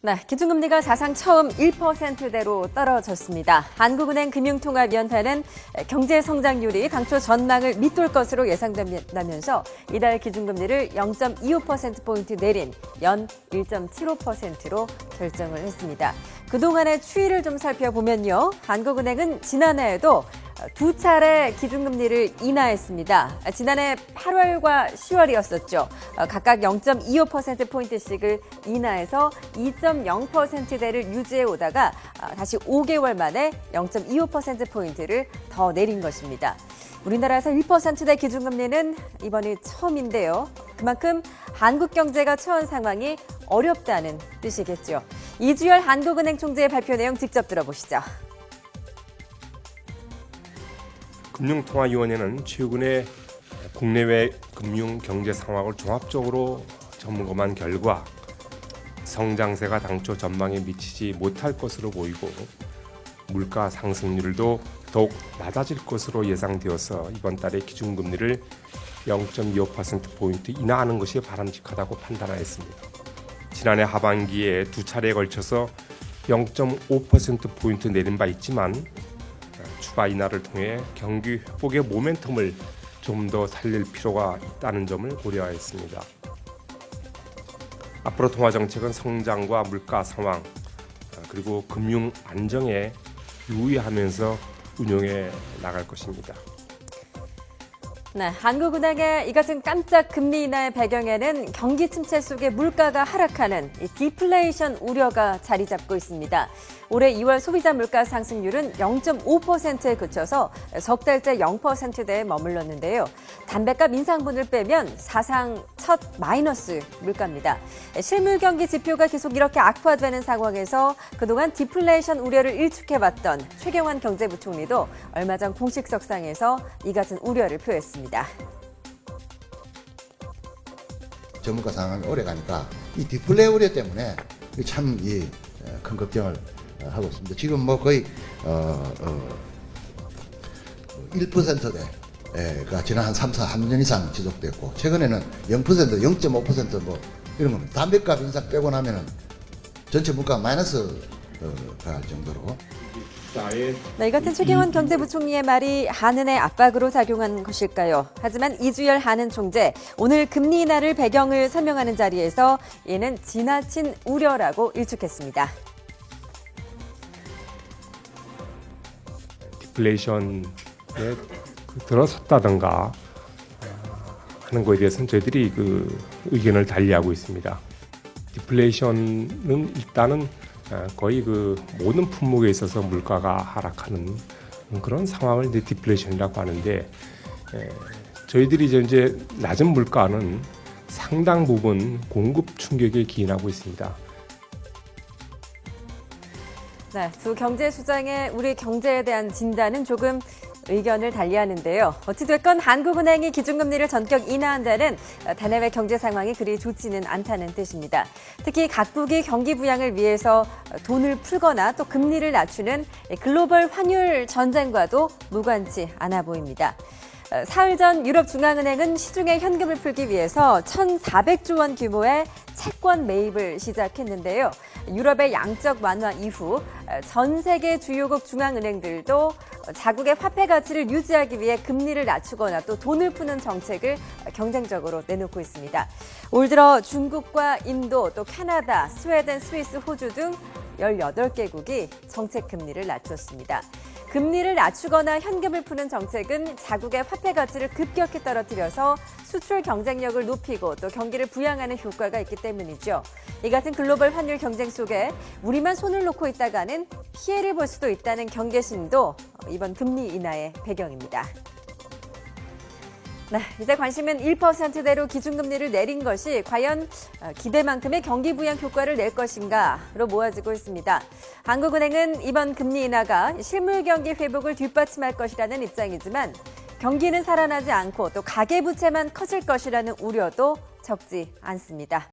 네, 기준금리가 사상 처음 1%대로 떨어졌습니다. 한국은행 금융통합위원회는 경제 성장률이 당초 전망을 밑돌 것으로 예상된다면서 이달 기준금리를 0.25%포인트 내린 연 1.75%로 결정을 했습니다. 그동안의 추이를 좀 살펴보면요. 한국은행은 지난해에도 두 차례 기준금리를 인하했습니다. 지난해 8월과 10월이었었죠. 각각 0.25%포인트씩을 인하해서 2.0%대를 유지해 오다가 다시 5개월 만에 0.25%포인트를 더 내린 것입니다. 우리나라에서 1%대 기준금리는 이번이 처음인데요. 그만큼 한국 경제가 처한 상황이 어렵다는 뜻이겠죠. 이주열 한국은행 총재의 발표 내용 직접 들어보시죠. 금융통화위원회는 최근에 국내외 금융 경제 상황을 종합적으로 점검한 결과 성장세가 당초 전망에 미치지 못할 것으로 보이고 물가 상승률도 더욱 낮아질 것으로 예상되어서 이번 달에 기준금리를 0.25%포인트 인하하는 것이 바람직하다고 판단하였습니다. 지난해 하반기에 두 차례에 걸쳐서 0.5%포인트 내린 바 있지만 추가 인하를 통해 경기 회복의 모멘텀을 좀 더 살릴 필요가 있다는 점을 고려하였습니다. 앞으로 통화정책은 성장과 물가 상황 그리고 금융 안정에 유의하면서 운용해 나갈 것입니다. 네, 한국은행의 이 같은 깜짝 금리 인하의 배경에는 경기 침체 속에 물가가 하락하는 디플레이션 우려가 자리 잡고 있습니다. 올해 2월 소비자 물가 상승률은 0.5%에 그쳐서 석 달째 0%대에 머물렀는데요. 담배값 인상분을 빼면 사상 첫 마이너스 물가입니다. 실물 경기 지표가 계속 이렇게 악화되는 상황에서 그동안 디플레이션 우려를 일축해왔던 최경환 경제부총리도 얼마 전 공식 석상에서 이 같은 우려를 표했습니다. 저물가 상황이 오래 가니까 이 디플레 우려 때문에 참 큰 걱정을 하고 있습니다. 지금 뭐 거의 1%대가 지난 한 3년 이상 지속됐고 최근에는 0%, 0.5% 뭐 이런 겁니다. 담배값 인상 빼고 나면은 전체 물가 마이너스가 할 정도로. 네, 이 같은 최경환 경제부총리의 말이 한은의 압박으로 작용한 것일까요? 하지만 이주열 한은 총재, 오늘 금리 인하를 배경을 설명하는 자리에서 이는 지나친 우려라고 일축했습니다. 디플레이션에 들어섰다든가 하는 것에 대해서는 저희들이 의견을 달리하고 있습니다. 디플레이션은 일단은 거의 모든 품목에 있어서 물가가 하락하는 그런 상황을 이제 디플레이션이라고 하는데 저희들이 이제 낮은 물가는 상당 부분 공급 충격에 기인하고 있습니다. 네, 두 경제수장의 우리 경제에 대한 진단은 조금 의견을 달리하는데요. 어찌됐건 한국은행이 기준금리를 전격 인하한 데는 대내외 경제 상황이 그리 좋지는 않다는 뜻입니다. 특히 각국이 경기 부양을 위해서 돈을 풀거나 또 금리를 낮추는 글로벌 환율 전쟁과도 무관치 않아 보입니다. 사흘 전 유럽중앙은행은 시중에 현금을 풀기 위해서 1,400조 원 규모의 채권 매입을 시작했는데요. 유럽의 양적 완화 이후 전 세계 주요국 중앙은행들도 자국의 화폐 가치를 유지하기 위해 금리를 낮추거나 또 돈을 푸는 정책을 경쟁적으로 내놓고 있습니다. 올 들어 중국과 인도, 또 캐나다, 스웨덴, 스위스, 호주 등 18개국이 정책 금리를 낮췄습니다. 금리를 낮추거나 현금을 푸는 정책은 자국의 화폐 가치를 급격히 떨어뜨려서 수출 경쟁력을 높이고 또 경기를 부양하는 효과가 있기 때문이죠. 이 같은 글로벌 환율 경쟁 속에 우리만 손을 놓고 있다가는 피해를 볼 수도 있다는 경계심도 이번 금리 인하의 배경입니다. 네, 이제 관심은 1%대로 기준금리를 내린 것이 과연 기대만큼의 경기 부양 효과를 낼 것인가로 모아지고 있습니다. 한국은행은 이번 금리 인하가 실물 경기 회복을 뒷받침할 것이라는 입장이지만 경기는 살아나지 않고 또 가계부채만 커질 것이라는 우려도 적지 않습니다.